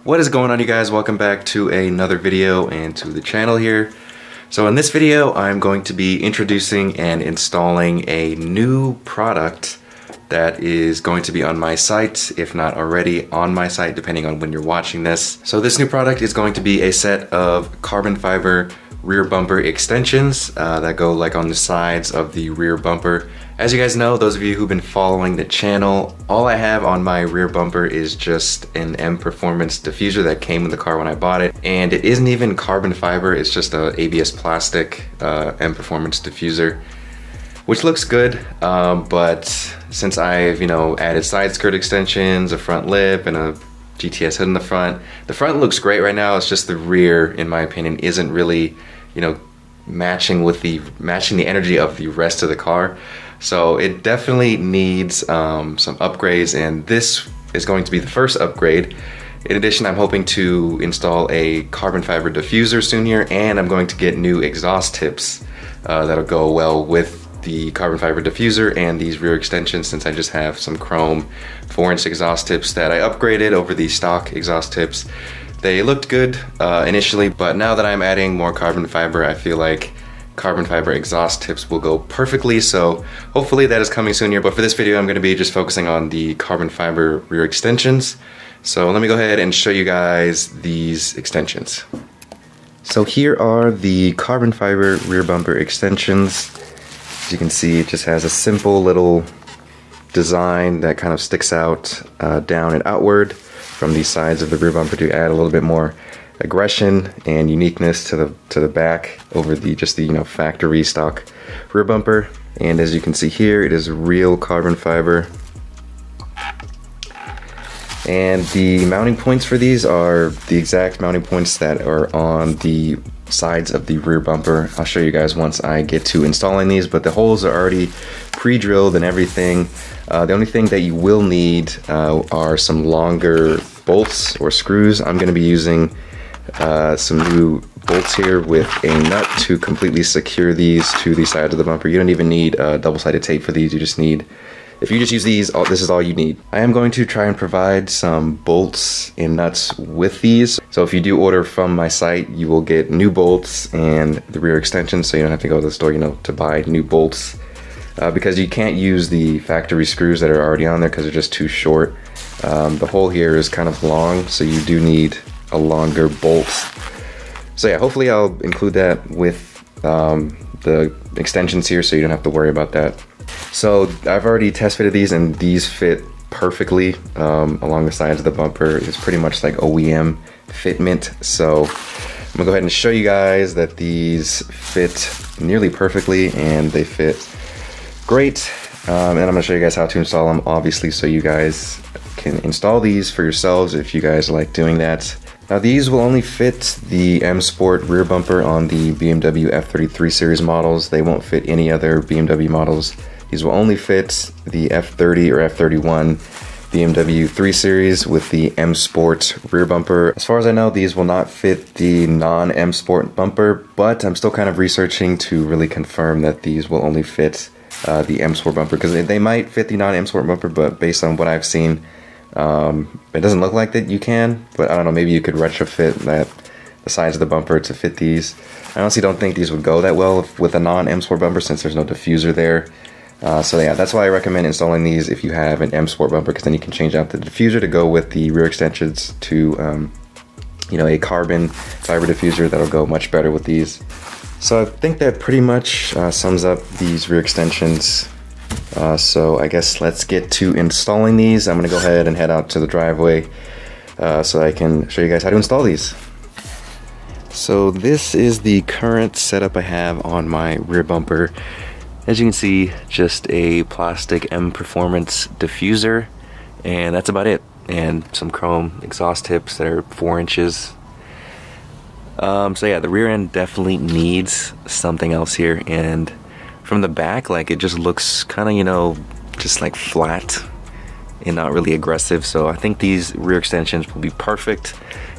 What is going on, you guys? Welcome back to another video and to the channel here. So in this video I'm going to be introducing and installing a new product that is going to be on my site, if not already on my site, depending on when you're watching this. So this new product is going to be a set of carbon fiber rear bumper extensions that go like on the sides of the rear bumper. As you guys know, those of you who've been following the channel, all I have on my rear bumper is just an M Performance diffuser that came in the car when I bought it. And it isn't even carbon fiber, it's just a ABS plastic M Performance diffuser, which looks good. But since I've, added side skirt extensions, a front lip, and a GTS hood in the front looks great right now. It's just the rear, in my opinion, isn't really, matching the energy of the rest of the car. So it definitely needs some upgrades, and this is going to be the first upgrade. In addition, I'm hoping to install a carbon fiber diffuser soon here, and I'm going to get new exhaust tips that'll go well with the carbon fiber diffuser and these rear extensions, since I just have some chrome 4-inch exhaust tips that I upgraded over the stock exhaust tips. They looked good initially, but now that I'm adding more carbon fiber, I feel like carbon fiber exhaust tips will go perfectly. So hopefully that is coming soon here. But for this video, I'm going to be just focusing on the carbon fiber rear extensions. So let me go ahead and show you guys these extensions. So here are the carbon fiber rear bumper extensions. As you can see, it just has a simple little design that kind of sticks out down and outward from the sides of the rear bumper to add a little bit more aggression and uniqueness to the back over the factory stock rear bumper. And as you can see here, it is real carbon fiber. And the mounting points for these are the exact mounting points that are on the sides of the rear bumper. I'll show you guys once I get to installing these, but the holes are already pre-drilled and everything. The only thing that you will need are some longer bolts or screws. I'm going to be using some new bolts here with a nut to completely secure these to the sides of the bumper. You don't even need double-sided tape for these. You just need, if you just use these, this is all you need. I am going to try and provide some bolts and nuts with these. So if you do order from my site, you will get new bolts and the rear extensions, so you don't have to go to the store, to buy new bolts. Because you can't use the factory screws that are already on there because they're just too short. The hole here is kind of long, so you do need a longer bolt. So yeah, hopefully I'll include that with the extensions here, so you don't have to worry about that. So I've already test fitted these, and these fit perfectly along the sides of the bumper. It's pretty much like OEM fitment. So I'm gonna go ahead and show you guys that these fit nearly perfectly, and they fit great. And I'm gonna show you guys how to install them, obviously, so you guys can install these for yourselves if you guys like doing that. Now these will only fit the M Sport rear bumper on the BMW F30 3 Series models. They won't fit any other BMW models. These will only fit the F30 or F31 BMW 3 Series with the M Sport rear bumper. As far as I know, these will not fit the non-M Sport bumper, but I'm still kind of researching to really confirm that these will only fit the M Sport bumper, because they might fit the non-M Sport bumper, but based on what I've seen, it doesn't look like that you can. But I don't know, maybe you could retrofit the sides of the bumper to fit these. I honestly don't think these would go that well with a non-M Sport bumper, since there's no diffuser there. So yeah, that's why I recommend installing these if you have an M Sport bumper, because then you can change out the diffuser to go with the rear extensions to a carbon fiber diffuser that'll go much better with these. So I think that pretty much sums up these rear extensions. So I guess let's get to installing these. I'm gonna go ahead and head out to the driveway so I can show you guys how to install these. So this is the current setup I have on my rear bumper. As you can see, just a plastic M Performance diffuser, and that's about it. And some chrome exhaust tips that are 4 inches. So yeah, the rear end definitely needs something else here, and from the back, like, it just looks kind of, just like flat and not really aggressive. So I think these rear extensions will be perfect.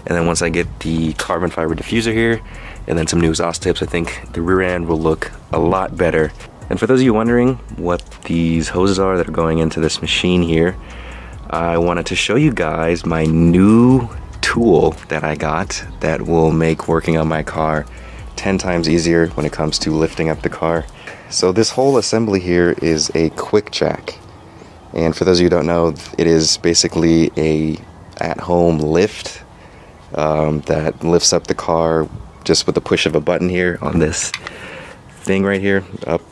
And then once I get the carbon fiber diffuser here and then some new exhaust tips, I think the rear end will look a lot better. And for those of you wondering what these hoses are that are going into this machine here, I wanted to show you guys my new tool that I got that will make working on my car 10 times easier when it comes to lifting up the car. So this whole assembly here is a quick jack. And for those of you who don't know, it is basically a at-home lift that lifts up the car just with the push of a button here on this thing right here. Up,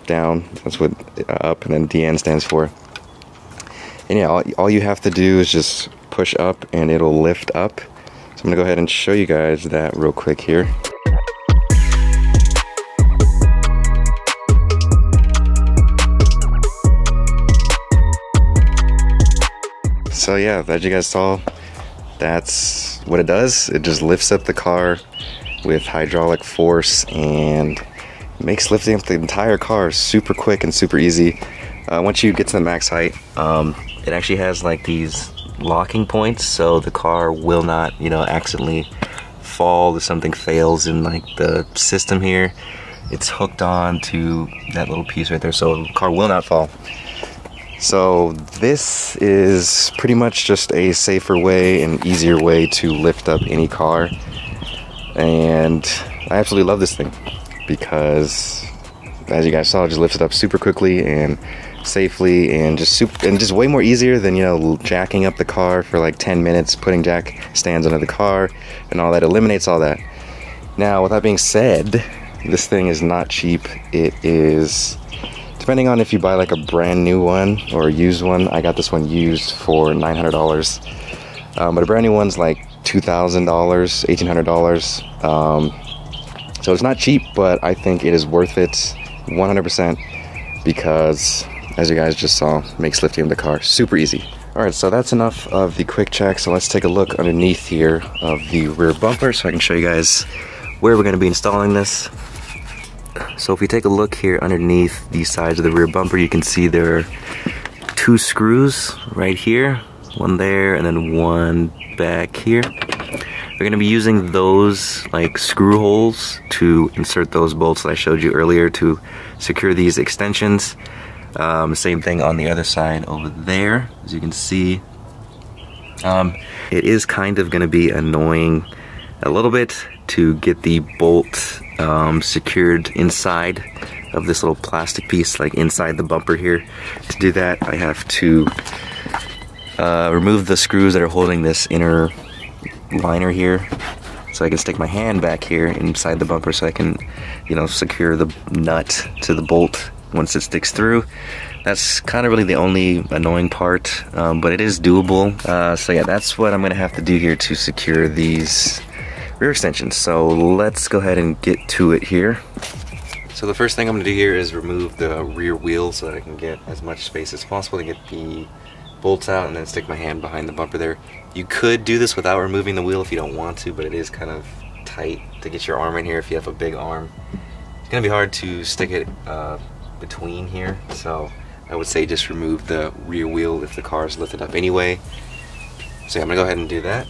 down, that's what up, and then DN stands for. And yeah, all you have to do is just push up and it'll lift up. So I'm gonna go ahead and show you guys that real quick here. So yeah, as you guys saw, that's what it does. It just lifts up the car with hydraulic force and makes lifting up the entire car super quick and super easy. Once you get to the max height, it actually has like these locking points, so the car will not, you know, accidentally fall if something fails in like the system here. It's hooked on to that little piece right there, so the car will not fall. So this is pretty much just a safer way and easier way to lift up any car, and I absolutely love this thing because, as you guys saw, it just lifts it up super quickly and safely, and just way more easier than, you know, jacking up the car for like 10 minutes, putting jack stands under the car and all that. Eliminates all that. Now, with that being said, this thing is not cheap. It is, depending on if you buy like a brand new one or a used one. I got this one used for $900, but a brand new one's like $2,000, $1,800. So it's not cheap, but I think it is worth it 100% because, as you guys just saw, makes lifting the car super easy. Alright, so that's enough of the quick check. So let's take a look underneath here of the rear bumper so I can show you guys where we're going to be installing this. So if we take a look here underneath the sides of the rear bumper, you can see there are 2 screws right here, one there and then one back here. We're going to be using those like screw holes to insert those bolts that I showed you earlier to secure these extensions. Same thing on the other side over there, as you can see. It is kind of going to be annoying a little bit to get the bolt secured inside of this little plastic piece, like inside the bumper here. To do that, I have to remove the screws that are holding this inner liner here, so I can stick my hand back here inside the bumper so I can, you know, secure the nut to the bolt once it sticks through. That's kind of really the only annoying part, but it is doable. So yeah, that's what I'm gonna have to do here to secure these rear extensions. So let's go ahead and get to it here. So the first thing I'm gonna do here is remove the rear wheel so that I can get as much space as possible to get the bolts out and then stick my hand behind the bumper there. You could do this without removing the wheel if you don't want to, but it is kind of tight to get your arm in here if you have a big arm. It's gonna be hard to stick it between here, so I would say just remove the rear wheel if the car is lifted up anyway. So yeah, I'm gonna go ahead and do that.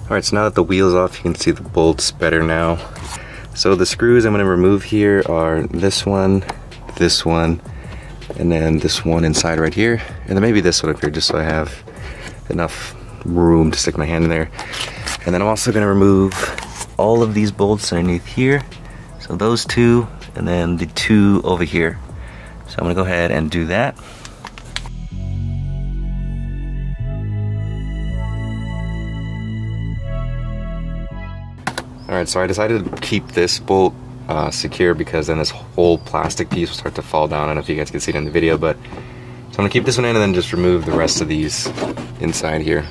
Alright, so now that the wheel's off, you can see the bolts better now. So the screws I'm going to remove here are this one, and then this one inside right here, and then maybe this one up here, just so I have enough room to stick my hand in there. And then I'm also going to remove all of these bolts underneath here. So those 2, and then the 2 over here. So I'm going to go ahead and do that. Alright, so I decided to keep this bolt secure because then this whole plastic piece will start to fall down. I don't know if you guys can see it in the video, but so I'm going to keep this one in and then just remove the rest of these inside here.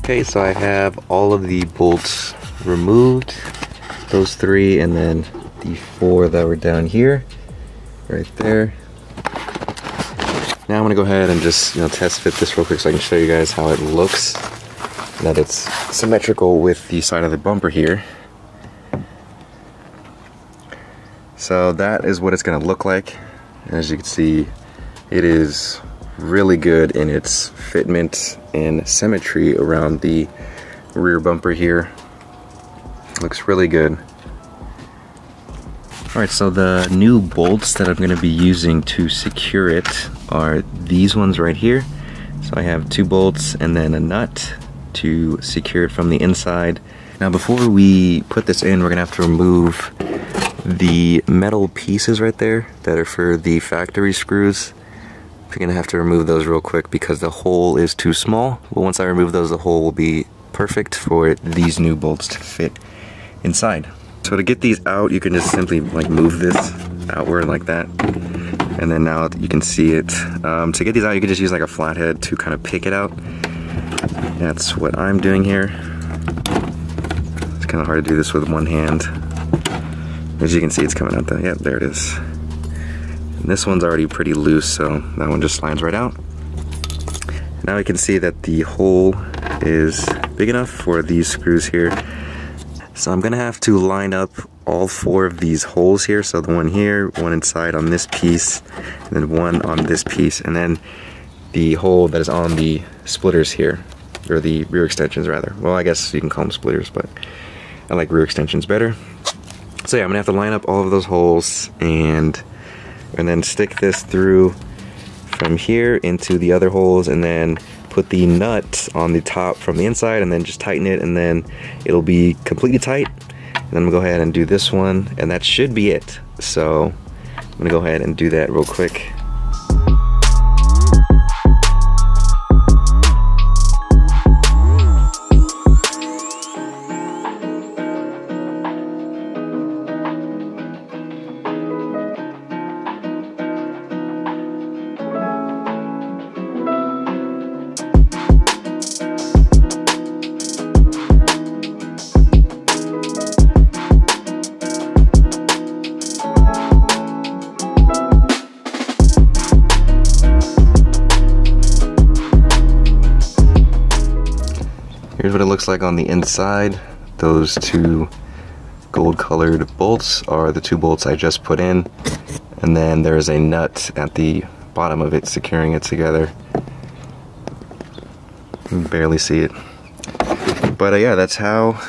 Okay, so I have all of the bolts removed, those 3 and then the 4 that were down here, right there. Now I'm gonna go ahead and just, test fit this real quick so I can show you guys how it looks, that it's symmetrical with the side of the bumper here. So that is what it's gonna look like. As you can see, it is really good in its fitment and symmetry around the rear bumper here. Looks really good. Alright, so the new bolts that I'm going to be using to secure it are these ones right here. So I have 2 bolts and then a nut to secure it from the inside. Now before we put this in, we're going to have to remove the metal pieces right there that are for the factory screws. We're going to have to remove those real quick because the hole is too small. But once I remove those, the hole will be perfect for these new bolts to fit inside. So to get these out, you can just simply like move this outward like that, and then now you can see it. To get these out, you can just use like a flathead to kind of pick it out. That's what I'm doing here. It's kind of hard to do this with one hand. As you can see, it's coming out. Yeah, there it is. And this one's already pretty loose, so that one just slides right out. Now we can see that the hole is big enough for these screws here. So I'm gonna have to line up all 4 of these holes here. So the one here, one inside on this piece, and then one on this piece, and then the hole that is on the splitters here, or the rear extensions rather. Well, I guess you can call them splitters, but I like rear extensions better. So yeah, I'm gonna have to line up all of those holes and then stick this through from here into the other holes, and then put the nut on the top from the inside, and then just tighten it, and then it'll be completely tight. And then I'm gonna go ahead and do this one, and that should be it. So I'm gonna go ahead and do that real quick. Here's what it looks like on the inside. Those 2 gold colored bolts are the 2 bolts I just put in, and then there's a nut at the bottom of it securing it together. You can barely see it, but yeah, that's how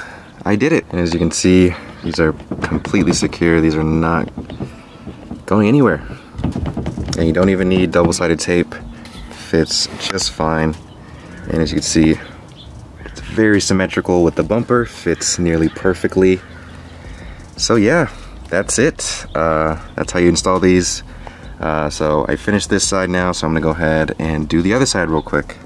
I did it. And as you can see, these are completely secure. These are not going anywhere, and you don't even need double-sided tape. Fits just fine. And as you can see, very symmetrical with the bumper, fits nearly perfectly. So yeah, that's it. That's how you install these. So I finished this side now, so I'm gonna go ahead and do the other side real quick.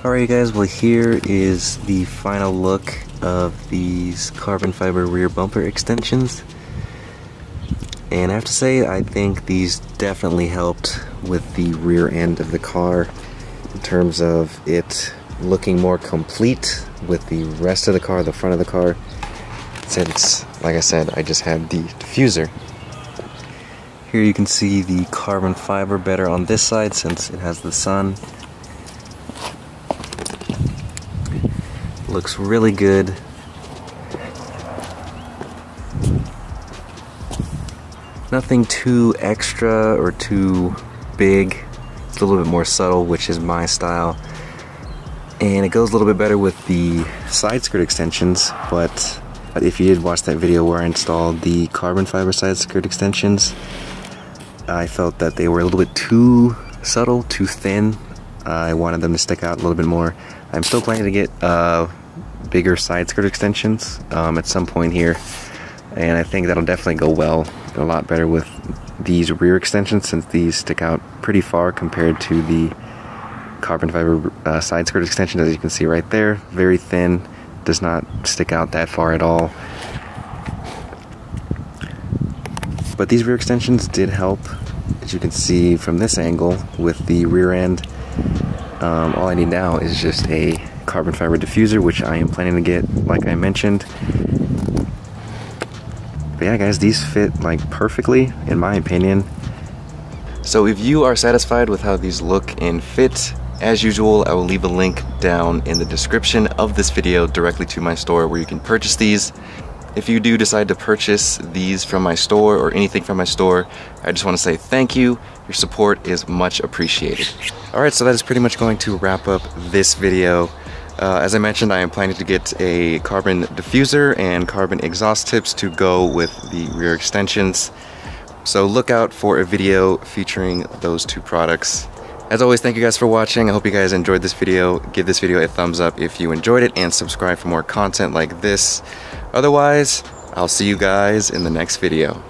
Alright guys, well here is the final look of these carbon fiber rear bumper extensions. And I have to say, I think these definitely helped with the rear end of the car in terms of it looking more complete with the rest of the car, the front of the car, since, like I said, I just had the diffuser. Here you can see the carbon fiber better on this side since it has the sun. Looks really good. Nothing too extra or too big. It's a little bit more subtle, which is my style. And it goes a little bit better with the side skirt extensions, but if you did watch that video where I installed the carbon fiber side skirt extensions, I felt that they were a little bit too subtle, too thin. I wanted them to stick out a little bit more. I'm still planning to get bigger side skirt extensions at some point here, and I think that'll definitely go well, a lot better with these rear extensions since these stick out pretty far compared to the carbon fiber side skirt extension. As you can see right there, very thin, does not stick out that far at all. But these rear extensions did help, as you can see from this angle with the rear end. All I need now is just a carbon fiber diffuser, which I am planning to get, like I mentioned. But yeah guys, these fit like perfectly in my opinion. So if you are satisfied with how these look and fit, as usual, I will leave a link down in the description of this video directly to my store where you can purchase these. If you do decide to purchase these from my store or anything from my store, I just want to say thank you. Your support is much appreciated. Alright, so that is pretty much going to wrap up this video. As I mentioned, I am planning to get a carbon diffuser and carbon exhaust tips to go with the rear extensions. So look out for a video featuring those two products. As always, thank you guys for watching. I hope you guys enjoyed this video. Give this video a thumbs up if you enjoyed it and subscribe for more content like this. Otherwise, I'll see you guys in the next video.